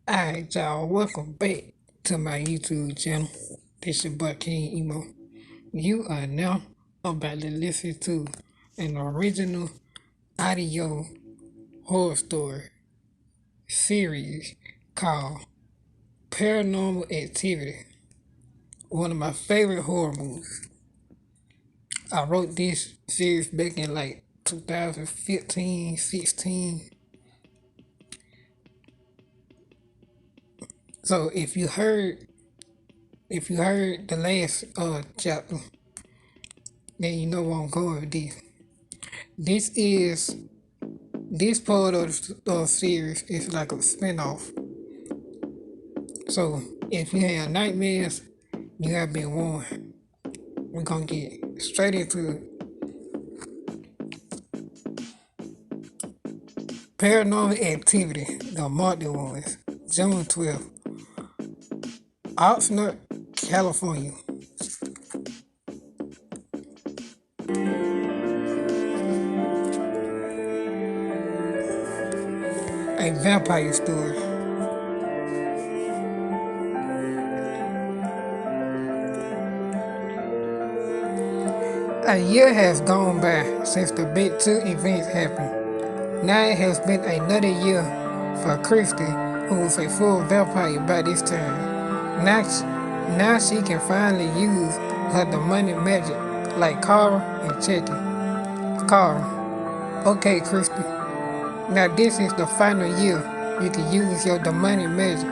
Alright, y'all, welcome back to my YouTube channel. This your boy King Emo. You are now about to listen to an original audio horror story series called Paranormal Activity. One of my favorite horror movies. I wrote this series back in like 2015, 16. So if you heard the last chapter, then you know where I'm going with this. This is this part of the series is like a spinoff. So if you have nightmares, you have been warned. We're gonna get straight into it. Paranormal Activity, the Monthly Ones, June 12th, Oxnard, California. A vampire story. A year has gone by since the big two events happened. Now it has been another year for Christy, who was a full vampire by this time. Now she can finally use her demonic magic like Kara and Chucky. Kara, okay Christy, now this is the final year you can use your demonic magic.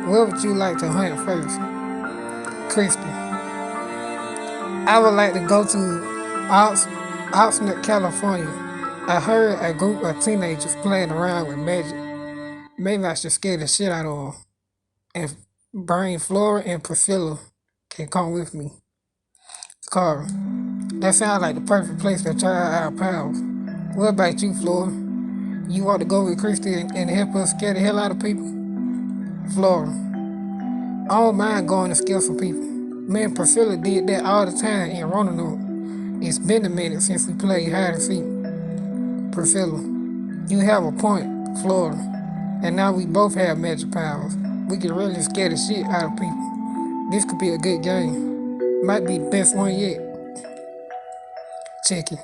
Where would you like to hunt first? Christy, I would like to go to Oxnard, California. I heard a group of teenagers playing around with magic. Maybe I should scare the shit out of them. And Brian, Flora, and Priscilla can come with me. Carl, that sounds like the perfect place to try out our powers. What about you, Flora? You want to go with Christy and help us scare the hell out of people? Flora, I don't mind going to scare some people. Me and Priscilla did that all the time in Roanoke. It's been a minute since we played hide and seek. Priscilla, you have a point, Flora. And now we both have magic powers. We can really scare the shit out of people. This could be a good game. Might be the best one yet. Check it.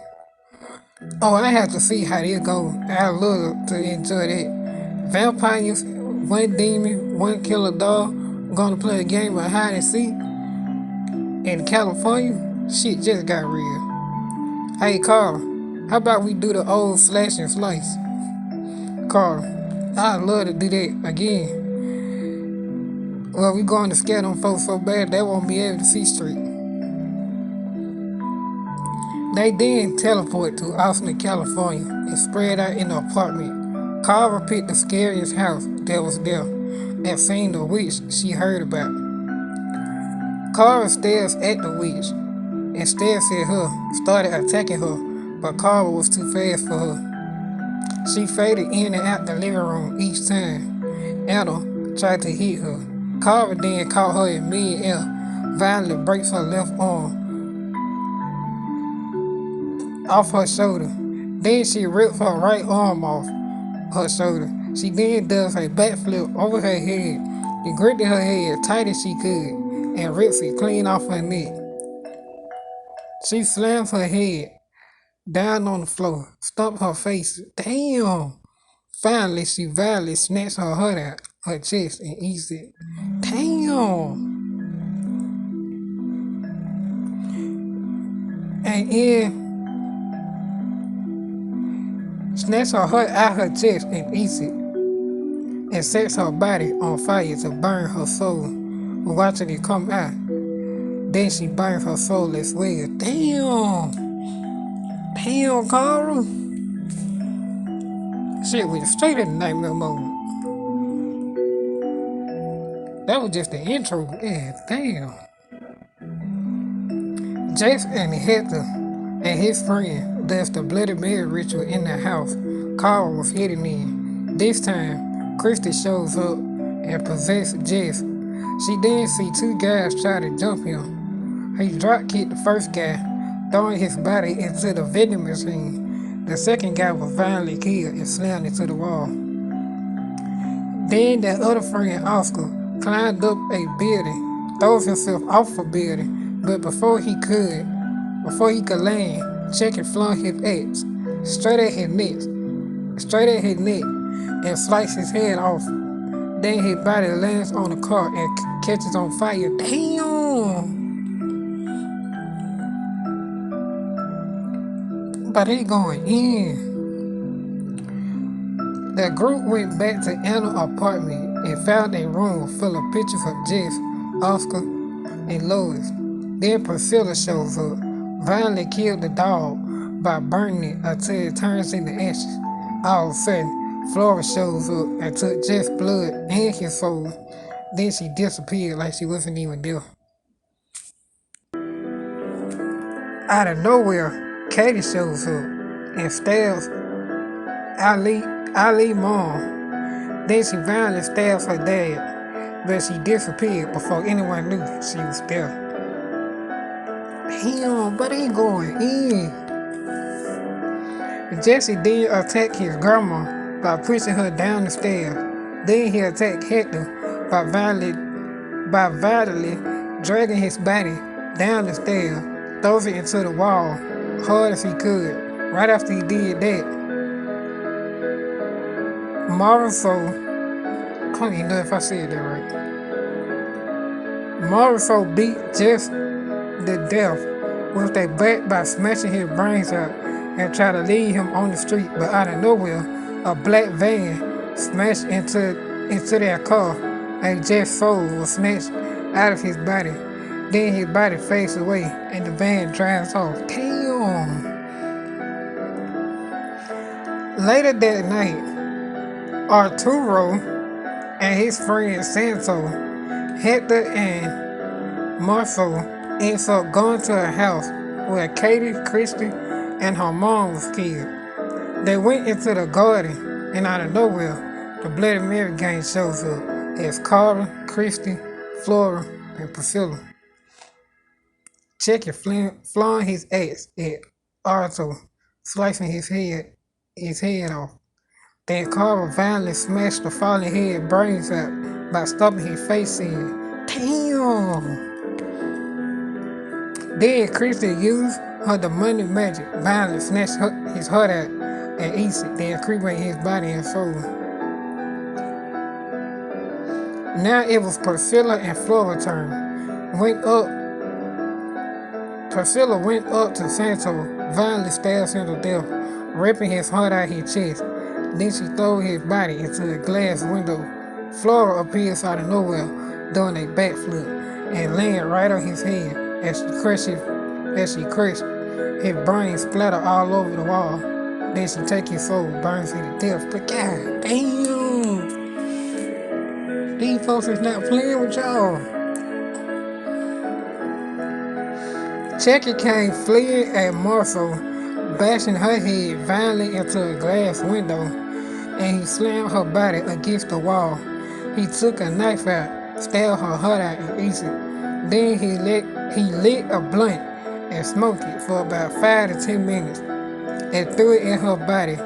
Oh, I have to see how this goes. I love to enjoy that. Vampires, one demon, one killer dog, gonna play a game of hide and seek in California. Shit just got real. Hey, Carl, how about we do the old slash and slice? Carl, I'd love to do that again. Well, we going to scare them folks so bad they won't be able to see straight. They then teleport to Austin, California, and spread out in the apartment. Carver picked the scariest house that was there and seen the witch she heard about. Carver stares at the witch and stares at her, started attacking her, but Carver was too fast for her. She faded in and out the living room each time. Anna tried to hit her. Carver then caught her in mid-air, violently breaks her left arm off her shoulder. Then she rips her right arm off her shoulder. She then does a backflip over her head and gripped her head tight as she could and rips it clean off her neck. She slams her head down on the floor, stomps her face. Damn! Finally, she violently snatched her heart out her chest and eats it. Damn! And then snatches her heart out her chest and eats it, and sets her body on fire to burn her soul, watching it come out. Then she burns her soul as well. Damn! Damn, Carl! Shit went straight in the nightmare mode. That was just the intro. Yeah, damn. Jason and Hector and his friend does the Bloody Mary ritual in the house Carl was hidden in. This time, Christy shows up and possesses Jess. She then sees two guys try to jump him. He drop kicked the first guy, throwing his body into the vending machine. The second guy was violently killed and slammed into the wall. Then that other friend, Oscar, climbed up a building, throws himself off a building, but before he could land, Chucky flung his axe straight at his neck, and sliced his head off. Then his body lands on the car and catches on fire. Damn! But he going in. The group went back to Anna's apartment and found a room full of pictures of Jess, Oscar, and Lois. Then Priscilla shows up, violently killed the dog by burning it until it turns into ashes. All of a sudden, Flora shows up and took Jess' blood and his soul. Then she disappeared like she wasn't even there. Out of nowhere, Katie shows up and stabs Ali mom. Then she violently stabs her dad, but she disappeared before anyone knew she was there. Damn, but he going in. Jesse then attacked his grandma by pushing her down the stairs. Then he attacked Hector by violently dragging his body down the stairs, throws it into the wall hard as he could. Right after he did that, Mauricio, I don't even know if I said that right. Mauricio beat Jess to death with a bat by smashing his brains out and tried to leave him on the street, but out of nowhere, a black van smashed into their car and Jeff's soul was snatched out of his body. Then his body fades away and the van drives off. Damn! Later that night, Arturo and his friend Santo, Hector and Marcel ends up going to a house where Katie, Christy, and her mom was killed. They went into the garden, and out of nowhere, the Bloody Mary gang shows up as Carla, Christy, Flora, and Priscilla. Chucky flung his axe at Arto, slicing his head off. Then Carla violently smashed the fallen head brains out by stomping his face in. Damn! Then Christy used her demonic magic, violently snatched his heart out and eats it, then cremate his body and soul. Now it was Priscilla and Flora's turn. Priscilla went up to Santo, violently stabs him to death, ripping his heart out his chest. Then she threw his body into a glass window. Flora appears out of nowhere, doing a backflip, and landed right on his head as she crushed his brains splattered all over the wall. Then she takes his soul, burns him to death. But god damn! These folks is not playing with y'all. Chucky came fleeing at Marcel, bashing her head violently into a glass window, and he slammed her body against the wall. He took a knife out, stabbed her heart out and ate it. Then he lit a blunt and smoked it for about 5 to 10 minutes and threw it in her body.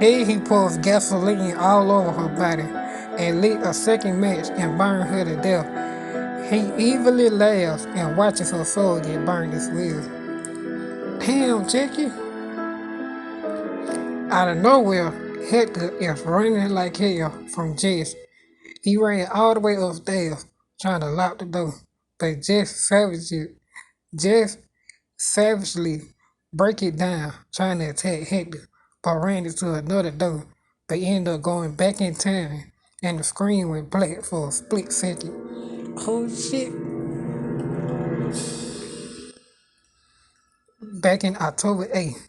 Then he poured gasoline all over her body and lit a second match and burned her to death. He evilly laughs and watches her soul get burned as well. Damn, Chucky. Out of nowhere, Hector is running like hell from Jess. He ran all the way upstairs trying to lock the door, but Jess savagely break it down trying to attack Hector, but ran into another door. They ended up going back in time and the screen went black for a split second. Oh shit. Back in October 8th,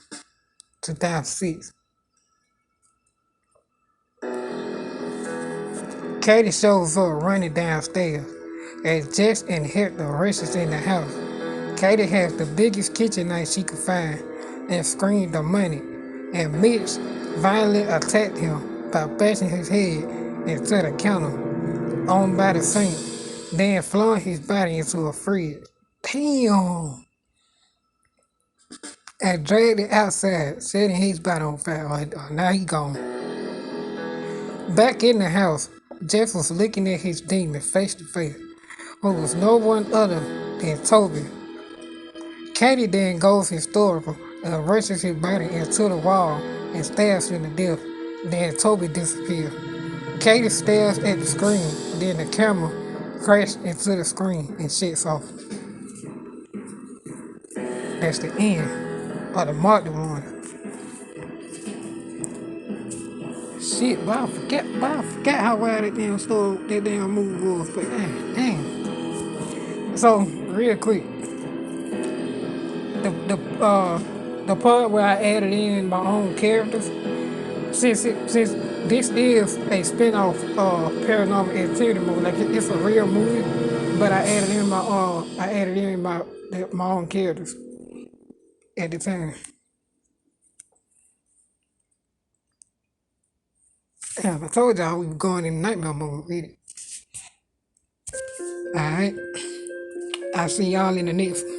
2006. Katie shows up running downstairs as Jess and Hector rushes in the house. Katie has the biggest kitchen knife she could find and screamed the money, and Mitch violently attacked him by bashing his head into the counter owned by the sink, then flung his body into a fridge. Damn! And dragged it outside, setting his body on fire. Now he gone. Back in the house, Jeff was looking at his demon face to face, who was no one other than Toby. Katie then goes historical and rushes his body into the wall and stabs him to death. Then Toby disappears. Katie stares at the screen, then the camera crashes into the screen and shits off. That's the end of the Martin one. Shit, but I forgot how wild that damn story, that damn movie was. But damn. So real quick, the part where I added in my own characters, since this is a spin-off paranormal activity movie, like it's a real movie, but I added in my own characters at the time. Damn, I told y'all we were going in nightmare mode with it. Alright. I'll see y'all in the next one.